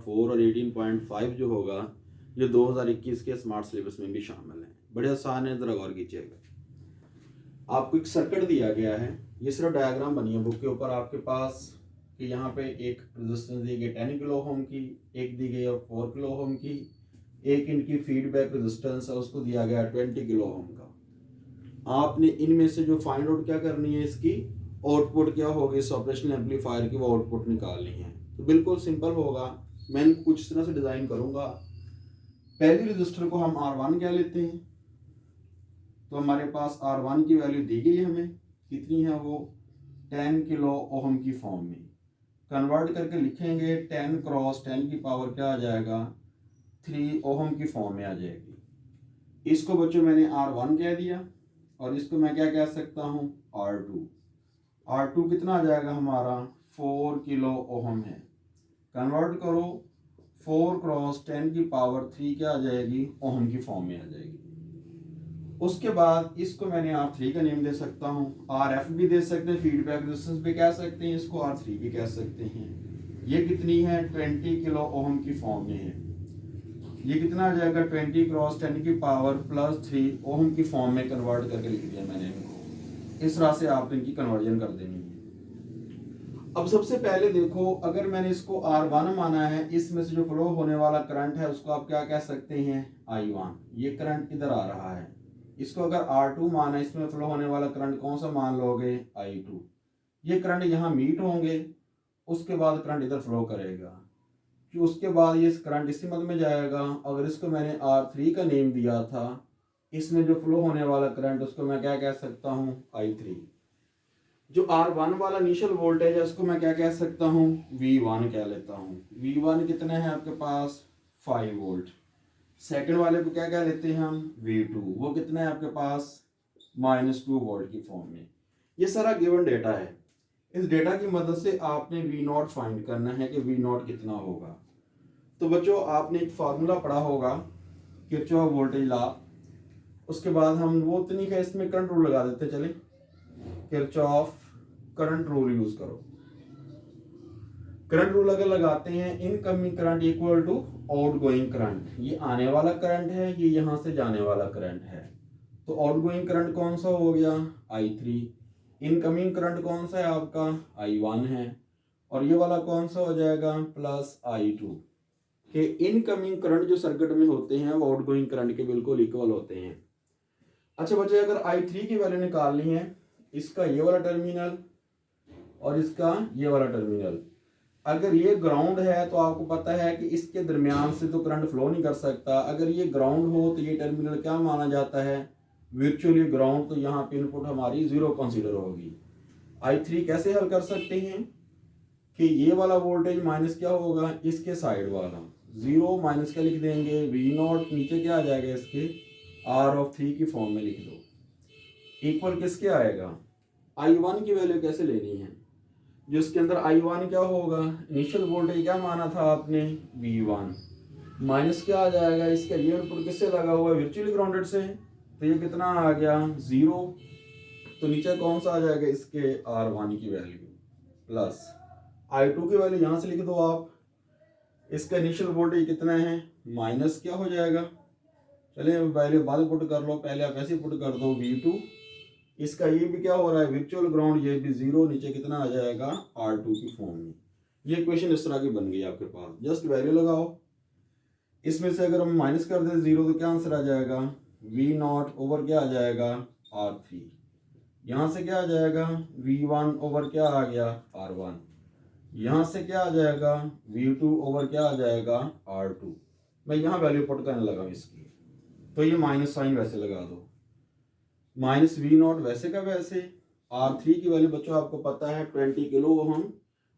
4 और 18.5 जो होगा ये 2021 के स्मार्ट सिलेबस में भी शामिल है। बड़े आसान है, ज़रा गौर कीजिएगा। आपको एक सर्किट दिया गया है, ये सिर्फ डायग्राम बनी है बुक के ऊपर आपके पास कि यहाँ पे एक रेजिस्टेंस दी गई 10 किलो ओम की, एक दी गई है 4 किलो ओम की, एक इनकी फीडबैक रेजिस्टेंस है उसको दिया गया 20 किलो ओम का। आपने इनमें से जो फाइंड आउट क्या करनी है, इसकी आउटपुट क्या होगी इस ऑपरेशनल एम्पलीफायर की, वो आउटपुट निकालनी है। तो बिल्कुल सिंपल होगा, मैं इनको कुछ इस तरह से डिज़ाइन करूँगा। पहली रजिस्टर को हम R1 क्या लेते हैं, तो हमारे पास R1 की वैल्यू दी गई हमें, कितनी है वो 10 किलो ओम की फॉर्म में। कन्वर्ट करके लिखेंगे 10 क्रॉस 10 की पावर क्या आ जाएगा 3 ओम की फॉर्म में आ जाएगी। इसको बच्चों मैंने R1 कह दिया और इसको मैं क्या कह सकता हूँ R2। R2 कितना आ जाएगा हमारा 4 किलो ओम है। कन्वर्ट करो 4 क्रॉस 10 की पावर 3 क्या आ जाएगी ओम की फॉर्म में आ जाएगी। उसके बाद इसको मैंने R3 का नेम दे सकता हूँ, RF भी दे सकते हैं, फीडबैक रेजिस्टेंस भी कह सकते हैं, इसको R3 भी कह सकते हैं। ये कितनी है 20 किलो ओम की फॉर्म में है। ये कितना आ जाएगा 20 क्रॉस 10 की पावर प्लस 3 ओम की फॉर्म में कन्वर्ट करके लिख दिया मैंने इनको। इस तरह से आपने इनकी कन्वर्जन कर देनी है। अब सबसे पहले देखो, अगर मैंने इसको R1 माना है, इसमें से जो फ्लो होने वाला करंट है उसको आप क्या कह सकते हैं I1। ये करंट इधर आ रहा है। इसको अगर R2 माना, इसमें फ्लो होने वाला करंट कौन सा मान लोगे I2। ये करंट यहाँ मीट होंगे, उसके बाद करंट इधर फ्लो करेगा, कि उसके बाद ये करंट इसी मद में जाएगा। अगर इसको मैंने R3 का नेम दिया था, इसमें जो फ्लो होने वाला करंट उसको मैं क्या कह सकता हूँ I3। जो R1 वाला इनिशियल वोल्टेज है उसको मैं क्या कह सकता हूँ V1 कह लेता हूँ। V1 कितना है आपके पास 5 वोल्ट। सेकंड वाले को क्या कह लेते हैं हम V2, वो कितना है आपके पास -2 वोल्ट की फॉर्म में। ये सारा गिवन डेटा है। इस डेटा की मदद से आपने V0 फाइंड करना है कि V0 कितना होगा। तो बच्चों आपने एक फार्मूला पढ़ा होगा किरचॉफ वोल्टेज लॉ, उसके बाद हम वो तो नहीं है, इसमें करंट रूल लगा देते चले, किरचॉफ करंट रूल यूज करो। करंट रूल अगर लगाते हैं, incoming current equal to outgoing current. ये आने वाला करंट है, ये यहां से जाने वाला करंट है। तो आउटगोइंग करंट कौन सा हो गया I3, इनकमिंग करंट कौन सा है आपका I1 है, और ये वाला कौन सा हो जाएगा प्लस I2। कि इनकमिंग करंट जो सर्किट में होते हैं वो आउटगोइंग करंट के बिल्कुल इक्वल होते हैं। अच्छा बच्चे, अगर I3 की वैल्यू निकालनी है, इसका ये वाला टर्मिनल और इसका ये वाला टर्मिनल, अगर ये ग्राउंड है तो आपको पता है कि इसके दरमियान से तो करंट फ्लो नहीं कर सकता। अगर ये ग्राउंड हो तो ये टर्मिनल क्या माना जाता है वर्चुअली ग्राउंड, तो यहाँ पे इनपुट हमारी 0 कंसीडर होगी। I3 कैसे हल कर सकते हैं कि ये वाला वोल्टेज माइनस क्या होगा इसके साइड वाला 0 माइनस क्या लिख देंगे V0, नीचे क्या आ जाएगा इसके R3 की फॉर्म में लिख दो, इक्वल किसके आएगा I1 की वैल्यू कैसे लेनी है, जो इसके अंदर I1 क्या होगा, इनिशियल वोल्टेज क्या माना था आपने V1, माइनस क्या आ जाएगा इसका, ये इनपुट किससे लगा हुआ है वर्चुअली ग्राउंडेड से, तो ये कितना आ गया 0। तो नीचे कौन सा आ जाएगा इसके R1 की वैल्यू प्लस I2 की वैल्यू यहाँ से लिख दो आप। इसका इनिशियल वोल्टेज कितना है माइनस क्या हो जाएगा, चलिए वैल्यू बाद पुट कर लो, पहले आप ऐसे पुट कर दो V2। इसका ये भी क्या हो रहा है वर्चुअल ग्राउंड, ये भी 0, नीचे कितना आ जाएगा R2 की फॉर्म में। ये इक्वेशन इस तरह की बन गई आपके पास, जस्ट वैल्यू लगाओ। इसमें से अगर हम माइनस कर दें 0 तो क्या आंसर आ जाएगा V0 ओवर क्या आ जाएगा R3। यहाँ से क्या आ जाएगा V1 ओवर क्या आ गया R1। यहाँ से क्या आ जाएगा V2 ओवर क्या आ जाएगा R2। मैं यहाँ वैल्यू पुट करने लगा इसकी, तो ये माइनस साइन वैसे लगा दो, माइनस V0 वैसे का वैसे। R3 की वैल्यू बच्चों आपको पता है 20 किलो ओम,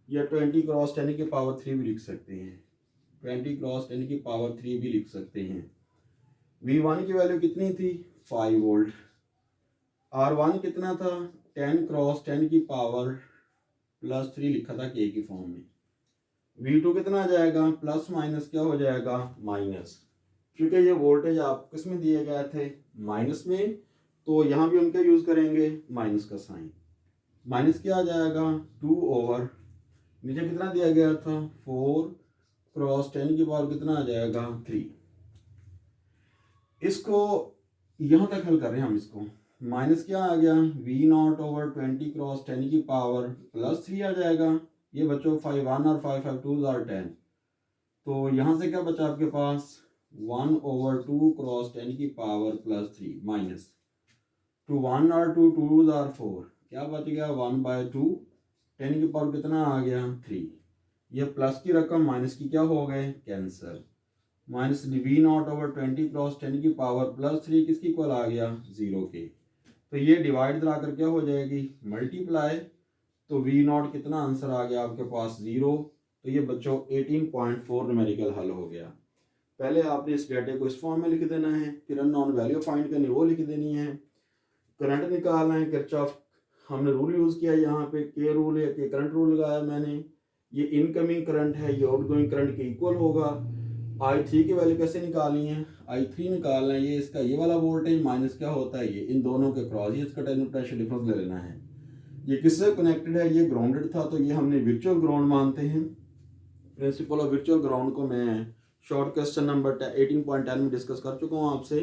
या 20 क्रॉस 10 की पावर 3 भी लिख सकते हैं, 20 क्रॉस 10 की पावर 3 भी लिख सकते हैं। V1 की वैल्यू कितनी थी 5 वोल्ट, R1 कितना था 10 क्रॉस 10 की पावर प्लस 3 लिखा था K की फॉर्म में। V2 कितना आ जाएगा प्लस माइनस क्या हो जाएगा माइनस, क्योंकि ये वोल्टेज आप किस में दिए गए थे माइनस में, तो यहाँ भी हम क्या यूज करेंगे माइनस का साइन। माइनस क्या आ जाएगा 2 ओवर नीचे कितना दिया गया था 4 क्रॉस 10 की पावर कितना आ जाएगा 3। इसको यहाँ तक हल कर रहे हैं हम, इसको माइनस क्या आ गया V0/20 क्रॉस 10 की पावर +3 आ जाएगा। ये बच्चों 5 1 और 5 5 2 आर 10, तो यहाँ से क्या बचा आपके पास 1/2 क्रॉस 10 की पावर +3 माइनस 2 1 और 2 2 आर 4, क्या बच गया 1/2 10 की पावर कितना आ गया 3। ये प्लस की रकम माइनस की क्या हो गए कैंसर, माइनस V0/20 क्रॉस 10 की पावर +3 किसकी इक्वल आ गया 0 के। तो ये डिवाइड दिलाकर क्या हो जाएगी मल्टीप्लाई, तो V0 कितना आंसर आ गया आपके पास 0। तो ये बच्चों 18.4 न्यूमेरिकल हल हो गया। पहले आपने इस डेटे को इस फॉर्म में लिख देना है, फिर अननोन वैल्यू फाइंड करनी वो लिख देनी है, करंट निकालना है, किरचॉफ हमने रूल यूज़ किया यहाँ पे, के रूल है कि करंट रूल लगाया मैंने, ये इनकमिंग करंट है, ये आउटगोइंग करंट के इक्वल होगा। I3 की वैल्यू कैसे निकालनी है, I3 निकालना है, ये इसका ये वाला वोल्टेज माइनस क्या होता है ये इन दोनों के क्रॉस, ये इसका पोटेंशियल डिफरेंस ले लेना है। ये किससे कनेक्टेड है, ये ग्राउंडेड था, तो ये हमने वर्चुअल ग्राउंड मानते हैं। प्रिंसिपल ऑफ वर्चुअल ग्राउंड को मैं शॉर्ट क्वेश्चन नंबर 18.10 में डिस्कस कर चुका हूँ आपसे,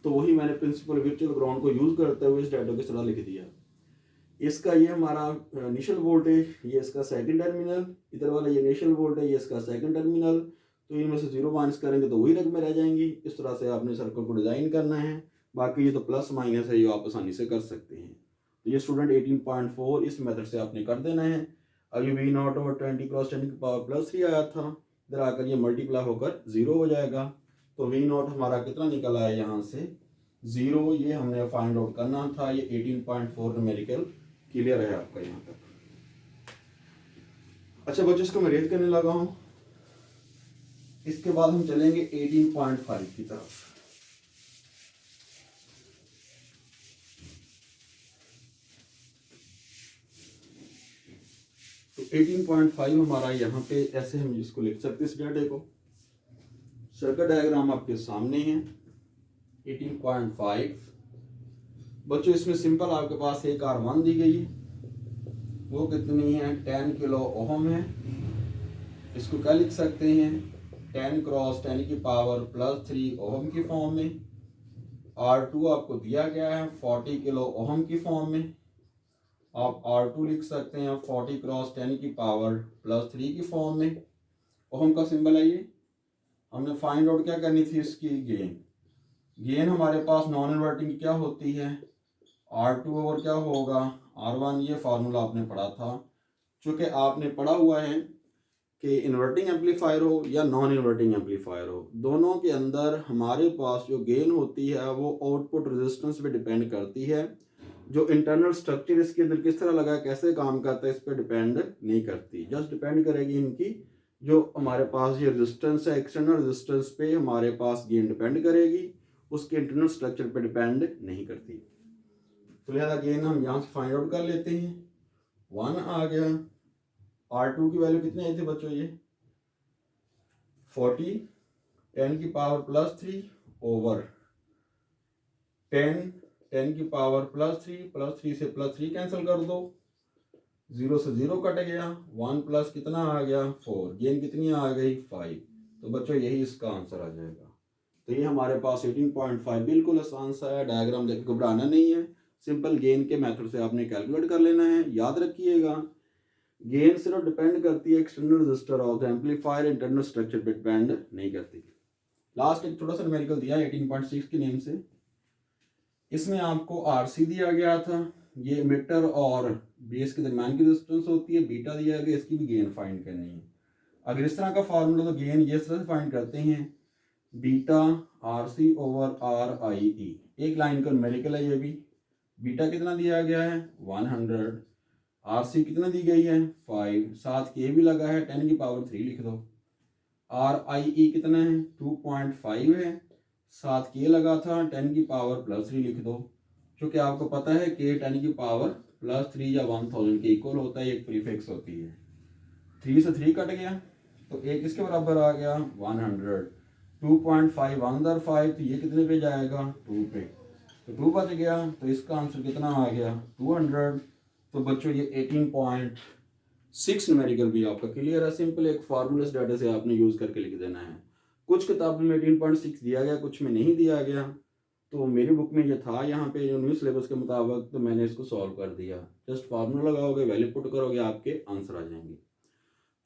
तो वही मैंने प्रिंसिपल वर्चुअल ग्राउंड को यूज़ करते हुए इस डाटा की तरह लिख दिया। इसका ये हमारा इनिशियल वोल्टेज, ये इसका सेकंड टर्मिनल, इधर वाला ये इनिशियल वोल्टेज, ये इसका सेकंड टर्मिनल, तो इनमें से 0 माइनस करेंगे तो वही रकमें रह जाएंगी। इस तरह से आपने सर्कल को डिज़ाइन करना है, बाकी ये तो प्लस माइनस है, ये आप आसानी से कर सकते हैं। तो ये स्टूडेंट 18.4 इस मेथड से आपने कर देना है। अभी V0/20 क्रॉस 10 की पावर +3 आया था, इधर आकर ये मल्टीप्लाई होकर 0 हो जाएगा। तो V0 हमारा कितना निकल आया यहाँ से 0, ये हमने फाइंड आउट करना था। ये 18.4 न्यूमेरिकल क्लियर है आपका यहाँ तक। अच्छा बच्चों, इसको मैं रेज करने लगा हूँ। इसके बाद हम चलेंगे 18.5 की तरफ। तो 18.5 हमारा यहाँ पे ऐसे हम इसको लिख सकते हैं। इस डाटे को सर्किट डायग्राम आपके सामने है। 18.5 बच्चों, इसमें सिंपल आपके पास एक R1 दी गई है, वो कितनी है 10 किलो ओहम है। इसको क्या लिख सकते हैं 10 क्रॉस 10 की पावर +3 ओहम की फॉर्म में। R2 आपको दिया गया है 40 किलो ओहम की फॉर्म में। आप R2 लिख सकते हैं 40 क्रॉस 10 की पावर +3 की फॉर्म में। ओहम का सिंबल है ये। हमने फाइंड आउट क्या करनी थी इसकी गेन हमारे पास नॉन इन्वर्टिंग क्या होती है R2 और क्या होगा R1। ये फार्मूला आपने पढ़ा था, चूँकि आपने पढ़ा हुआ है कि इन्वर्टिंग एम्पलीफायर हो या नॉन इन्वर्टिंग एम्पलीफायर हो, दोनों के अंदर हमारे पास जो गेन होती है वो आउटपुट रेजिस्टेंस पे डिपेंड करती है। जो इंटरनल स्ट्रक्चर इसके अंदर किस तरह लगा, कैसे काम करता है, इस पर डिपेंड नहीं करती, जस्ट डिपेंड करेगी इनकी जो हमारे पास ये रेजिस्टेंस है, एक्सटर्नल रेजिस्टेंस पे हमारे पास गेन डिपेंड करेगी, उसके इंटरनल स्ट्रक्चर पे डिपेंड नहीं करती। तो लिहाजा गेन हम यहाँ से फाइंड आउट कर लेते हैं। 1 आ गया। R2 की वैल्यू कितनी आई थी बच्चों, ये 40 10 की पावर +3 ओवर 10 की पावर +3 से +3 कैंसिल कर दो, 0 से 0 कट गया, 1 प्लस कितना आ गया 4, गेन कितनी आ गई 5। तो बच्चों यही इसका आंसर आ जाएगा। तो ये हमारे पास 18.5 बिल्कुल आसान सा है, डायग्राम देख घबराना नहीं है, सिंपल गेन के मेथड से आपने कैलकुलेट कर लेना है। याद रखिएगा गेन सिर्फ डिपेंड करती है external register of the amplifier, internal structure पे डिपेंड नहीं करती। लास्ट एक छोटा सा न्यूमेरिकल दिया 18.6 के नेम से। इसमें आपको RC दिया गया था, ये इमिटर और बेस के दरम्यान की रेजिस्टेंस होती है, बीटा दिया गया, इसकी भी गेन फाइंड करनी है। अगर इस तरह का फार्मूला तो गेन ये तरह से फाइंड करते हैं बीटा RC ओवर RIE। एक लाइन का न्यूमेरिकल है ये भी। बीटा कितना दिया गया है 100, RC कितना दी गई है 5, साथ के भी लगा है 10 की पावर 3 लिख दो। RIE कितना है 2.5 है, साथ के लगा था 10 की पावर +3 लिख दो। क्योंकि आपको पता है कि 10 की पावर +3 या 1000 के इक्वल होता है, एक प्रीफिक्स होती है। 3 से 3 कट गया तो एक इसके बराबर आ गया 100। 2.5 1 5, तो ये कितने पे जाएगा 2 पे, तो 2 बच गया, तो इसका आंसर कितना आ गया 200। तो बच्चों ये 18.6 6 न्यूमेरिकल भी आपका क्लियर है। सिंपल एक फार्मूलेस डाटा से आपने यूज़ करके लिख देना है। कुछ किताबों में 18.6 दिया गया, कुछ में नहीं दिया गया, तो मेरी बुक में ये था यहाँ पे न्यू सिलेबस के मुताबिक, तो मैंने इसको सॉल्व कर दिया। जस्ट फार्मूला लगाओगे, वैल्यू पुट करोगे, आपके आंसर आ जाएंगे।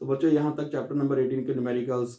तो बच्चों यहाँ तक चैप्टर नंबर 18 के न्यूमेरिकल्स